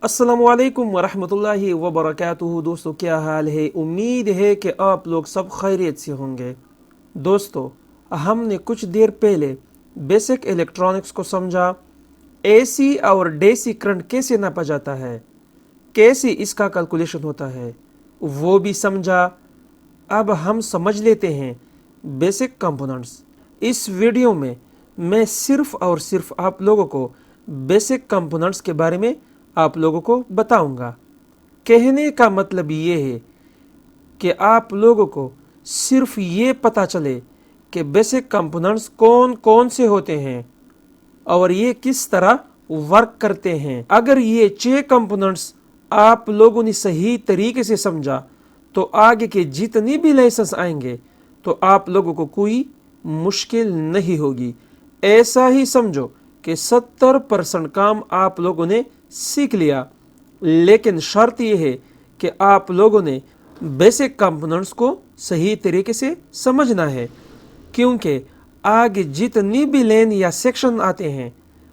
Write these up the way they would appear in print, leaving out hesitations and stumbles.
अस्सलामुअलैकुम वरहमतुल्लाहि वबरकातुहू। दोस्तों, क्या हाल है? उम्मीद है कि आप लोग सब खैरियत से होंगे। दोस्तों, हमने कुछ देर पहले बेसिक इलेक्ट्रॉनिक्स को समझा। एसी और डीसी करंट कैसे नापा जाता है, कैसे इसका कैलकुलेशन होता है, वो भी समझा। अब हम समझ लेते हैं बेसिक कंपोनेंट्स। इस वीडियो में मैं सिर्फ और सिर्फ आप लोगों को बेसिक कंपोनेंट्स के बारे में आप लोगों को बताऊंगा। कहने का मतलब ये है कि आप लोगों को सिर्फ ये पता चले कि बेसिक कंपोनेंट्स कौन कौन से होते हैं और ये किस तरह वर्क करते हैं। अगर ये 6 कंपोनेंट्स आप लोगों ने सही तरीके से समझा तो आगे के जितनी भी लेसन्स आएंगे तो आप लोगों को कोई मुश्किल नहीं होगी। ऐसा ही समझो कि 70% काम आप लोगों ने सीख लिया, लेकिन शर्त यह है कि आप लोगों ने बेसिक कंपोनेंट्स को सही तरीके से समझना है, क्योंकि आगे जितनी भी लेन या सेक्शन आते हैं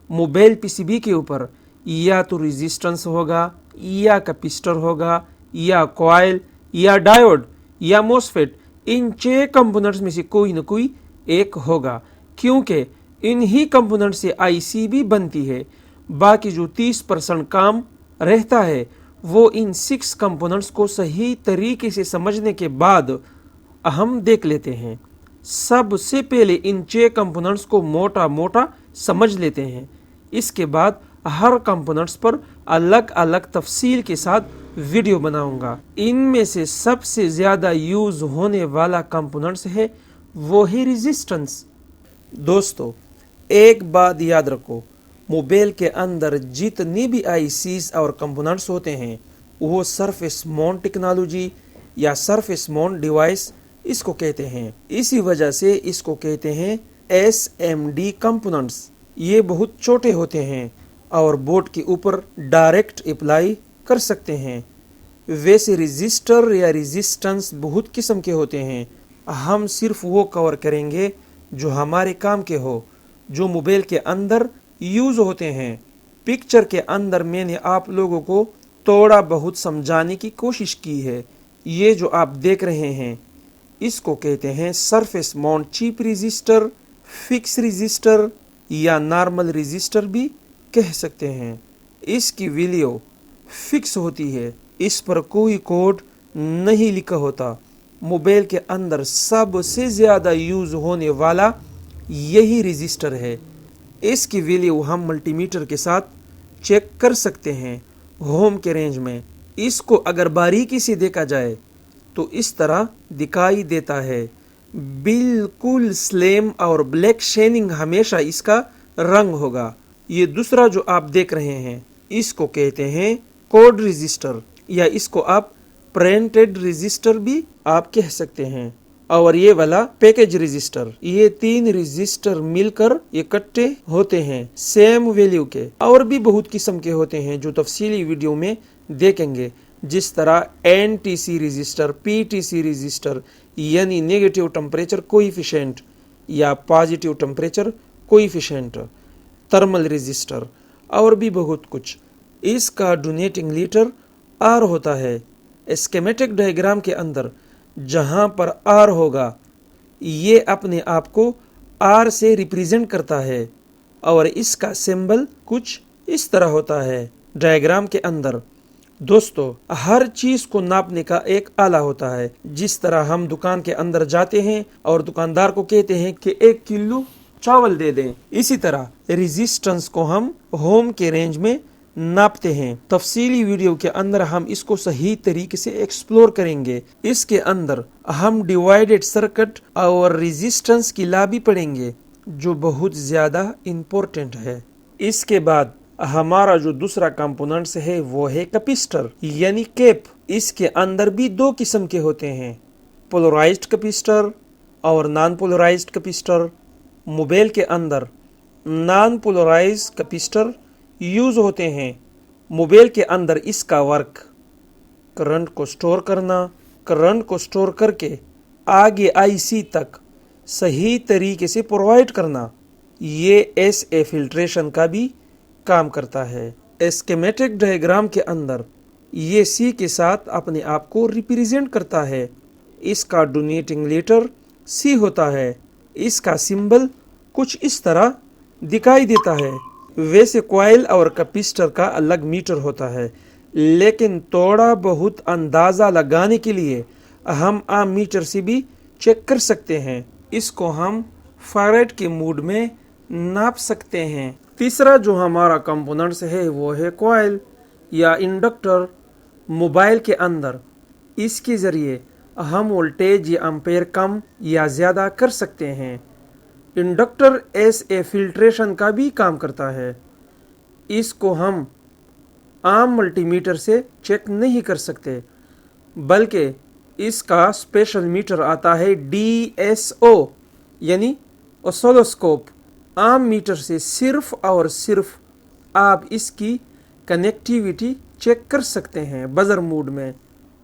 मोबाइल पीसीबी के ऊपर, या तो रेजिस्टेंस होगा, या कैपेसिटर होगा, या कॉइल, या डायोड, या मॉसफेट, इन 6 कंपोनेंट्स में से कोई ना कोई एक होगा, क्योंकि इन्हीं कंपोनेंट से आईसी भी बनती है। बाकी जो 30% काम रहता है वो इन 6 कंपोनेंट्स को सही तरीके से समझने के बाद हम देख लेते हैं। सबसे पहले इन 6 कंपोनेंट्स को मोटा मोटा समझ लेते हैं। इसके बाद हर कंपोनेंट्स पर अलग अलग तफसील के साथ वीडियो बनाऊंगा। इनमें से सबसे ज़्यादा यूज़ होने वाला कंपोनेंट्स है वो है रेजिस्टेंस। दोस्तों, एक बात याद रखो, मोबाइल के अंदर जितनी भी आईसीज और कंपोनेंट्स होते हैं वो सरफेस माउंट टेक्नोलॉजी या सरफेस माउंट डिवाइस इसको कहते हैं। इसी वजह से इसको कहते हैं एसएमडी कंपोनेंट्स। ये बहुत छोटे होते हैं और बोर्ड के ऊपर डायरेक्ट अप्लाई कर सकते हैं। वैसे रेजिस्टर या रेजिस्टेंस बहुत किस्म के होते हैं। हम सिर्फ वो कवर करेंगे जो हमारे काम के हो, जो मोबाइल के अंदर यूज़ होते हैं। पिक्चर के अंदर मैंने आप लोगों को थोड़ा बहुत समझाने की कोशिश की है। ये जो आप देख रहे हैं इसको कहते हैं surface mount chip register, fix register या नॉर्मल रजिस्टर भी कह सकते हैं। इसकी वैल्यू फिक्स होती है, इस पर कोई कोड नहीं लिखा होता। मोबाइल के अंदर सबसे ज़्यादा यूज़ होने वाला यही रजिस्टर है। इसकी वैल्यू हम मल्टीमीटर के साथ चेक कर सकते हैं होम के रेंज में। इसको अगर बारीकी से देखा जाए तो इस तरह दिखाई देता है, बिल्कुल स्लेम और ब्लैक शेनिंग हमेशा इसका रंग होगा। ये दूसरा जो आप देख रहे हैं इसको कहते हैं कोड रजिस्टर, या इसको आप प्रिंटेड रजिस्टर भी आप कह सकते हैं। और ये वाला पैकेज रजिस्टर, ये 3 रजिस्टर मिलकर इकट्ठे होते हैं सेम वैल्यू के। और भी बहुत किस्म के होते हैं जो तफसीली वीडियो में देखेंगे, जिस तरह एनटीसी रजिस्टर, पीटीसी रजिस्टर यानी नेगेटिव टेम्परेचर कोएफिशिएंट या positive temperature coefficient, thermal register और भी बहुत कुछ। इसका डोनेटिंग लीटर आर होता है। स्कीमेटिक डायग्राम के अंदर जहां पर आर होगा ये अपने आप को आर से रिप्रेजेंट करता है और इसका सिंबल कुछ इस तरह होता है डायग्राम के अंदर। दोस्तों, हर चीज को नापने का एक आला होता है। जिस तरह हम दुकान के अंदर जाते हैं और दुकानदार को कहते हैं कि 1 किलो चावल दे दें, इसी तरह रेजिस्टेंस को हम होम के रेंज में नापते हैं। तफसीली वीडियो के अंदर हम इसको सही तरीके से एक्सप्लोर करेंगे। इसके अंदर हम डिवाइडेड सर्किट और रेजिस्टेंस की लॉ भी पढ़ेंगे जो बहुत ज़्यादा इम्पोर्टेंट है। इसके बाद हमारा जो दूसरा कंपोनेंट्स है वो है कैपेसिटर यानी कैप। इसके अंदर भी 2 किस्म के होते हैं, पोलराइज्ड कैपेसिटर और नॉन पोलराइज्ड कैपेसिटर। मोबाइल के अंदर नॉन पोलराइज्ड कैपेसिटर यूज़ होते हैं। मोबाइल के अंदर इसका वर्क करंट को स्टोर करना, करंट को स्टोर करके आगे आईसी तक सही तरीके से प्रोवाइड करना। ये एसए फिल्ट्रेशन का भी काम करता है। اسکیمیٹک ڈائیگرام کے اندر یہ سی کے ساتھ اپنے آپ کو ریپریزنٹ کرتا ہے. اس کا ڈونیٹنگ لیٹر سی ہوتا ہے. اس کا سمبل کچھ اس طرح دکھائی دیتا ہے. ویسے کوائل اور کیپیسٹر کا الگ میٹر ہوتا ہے، لیکن تھوڑا بہت اندازہ لگانے کے لیے ہم عام میٹر سے بھی چیک کر سکتے ہیں. اس کو ہم فیرڈ کے موڈ میں ناپ سکتے ہیں. تیسرا جو ہمارا کمپوننٹس ہے وہ ہے کوائل یا انڈکٹر. موبائل کے اندر اس کے ذریعے ہم وولٹیج یا امپیر کم یا زیادہ کر سکتے ہیں. انڈکٹر ایز اے فلٹریشن کا بھی کام کرتا ہے. اس کو ہم عام ملٹی میٹر سے چیک نہیں کر سکتے، بلکہ اس کا اسپیشل میٹر آتا ہے DSO یعنی اوسیلوسکوپ. عام میٹر سے صرف اور صرف آپ اس کی کنیکٹیویٹی چیک کر سکتے ہیں بزر موڈ میں.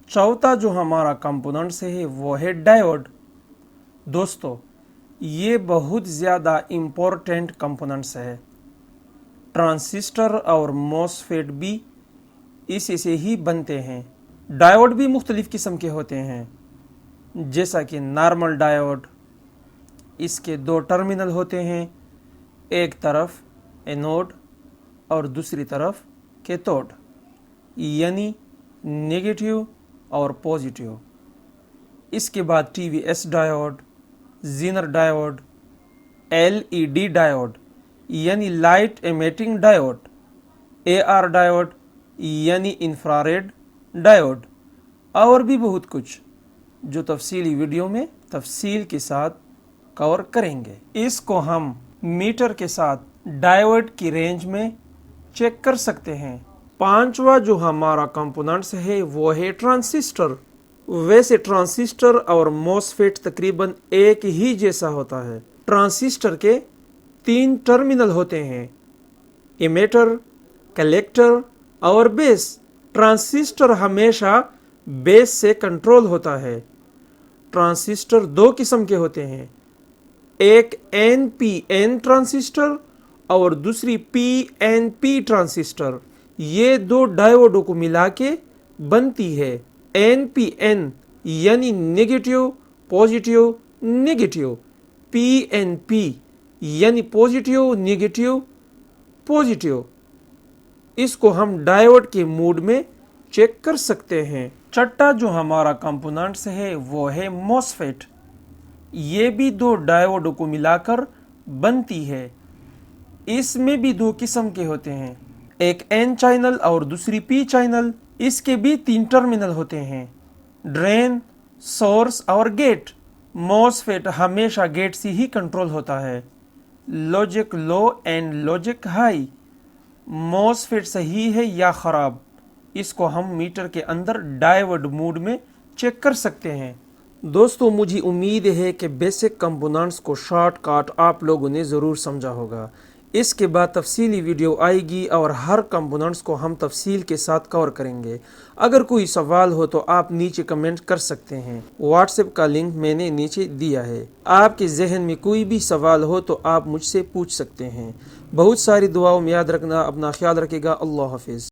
چوتھا جو ہمارا کمپوننٹس ہے وہ ہے ڈائیوڈ. دوستو یہ بہت زیادہ امپورٹنٹ کمپوننٹس ہے. ٹرانسسٹر اور موسفیٹ بھی اسی سے ہی بنتے ہیں. ڈائیوڈ بھی مختلف قسم کے ہوتے ہیں، جیسا کہ نارمل ڈائیوڈ. اس کے 2 ٹرمینل ہوتے ہیں، ایک طرف اینوڈ اور دوسری طرف کیتھوڈ، یعنی نیگیٹیو اور پوزیٹیو. اس کے بعد TVS diode, Zener diode, LED diode یعنی light emitting diode, AR diode یعنی انفراریڈ ڈائیوڈ، اور بھی بہت کچھ جو تفصیلی ویڈیو میں تفصیل کے ساتھ کور کریں گے. اس کو ہم میٹر کے ساتھ ڈائیوڈ کی رینج میں چیک کر سکتے ہیں. پانچواں جو ہمارا کمپوننٹس ہے وہ ہے ٹرانسسٹر. ویسے ٹرانسسٹر اور موسفیٹ تقریباً ایک ہی جیسا ہوتا ہے. ٹرانسسٹر کے 3 ٹرمینل ہوتے ہیں، ایمیٹر، کلیکٹر اور بیس. ٹرانسسٹر ہمیشہ بیس سے کنٹرول ہوتا ہے. ٹرانسسٹر 2 قسم کے ہوتے ہیں، ایک NPN ٹرانسسٹر اور دوسری PNP ٹرانسسٹر. یہ 2 ڈائیوڈوں کو ملا کے بنتی ہے. NPN یعنی نیگیٹیو پوزیٹیو نیگیٹیو، PNP یعنی پوزیٹیو نیگیٹیو پوزیٹیو. اس کو ہم ڈائیوڈ کے موڈ میں چیک کر سکتے ہیں. چھٹا جو ہمارا کمپوننٹس ہے وہ ہے موسفیٹ. یہ بھی 2 ڈائیوڈوں کو ملا کر بنتی ہے. اس میں بھی 2 قسم کے ہوتے ہیں، ایک N چینل اور دوسری P چینل. اس کے بھی 3 ٹرمینل ہوتے ہیں، ڈرین، سورس اور گیٹ. موسفیٹ ہمیشہ گیٹ سے ہی کنٹرول ہوتا ہے، logic low and logic high. MOSFET صحیح ہے یا خراب، اس کو ہم میٹر کے اندر ڈائیوڈ موڈ میں چیک کر سکتے ہیں. دوستو مجھے امید ہے کہ بیسک کمپوننٹس کو شارٹ کٹ آپ لوگوں نے ضرور سمجھا ہوگا. اس کے بعد تفصیلی ویڈیو آئے گی اور ہر کمپوننٹس کو ہم تفصیل کے ساتھ کور کریں گے. اگر کوئی سوال ہو تو آپ نیچے کمنٹ کر سکتے ہیں. واٹس ایپ کا لنک میں نے نیچے دیا ہے. آپ کے ذہن میں کوئی بھی سوال ہو تو آپ مجھ سے پوچھ سکتے ہیں. بہت ساری دعاؤں میں یاد رکھنا. اپنا خیال رکھے گا. اللہ حافظ.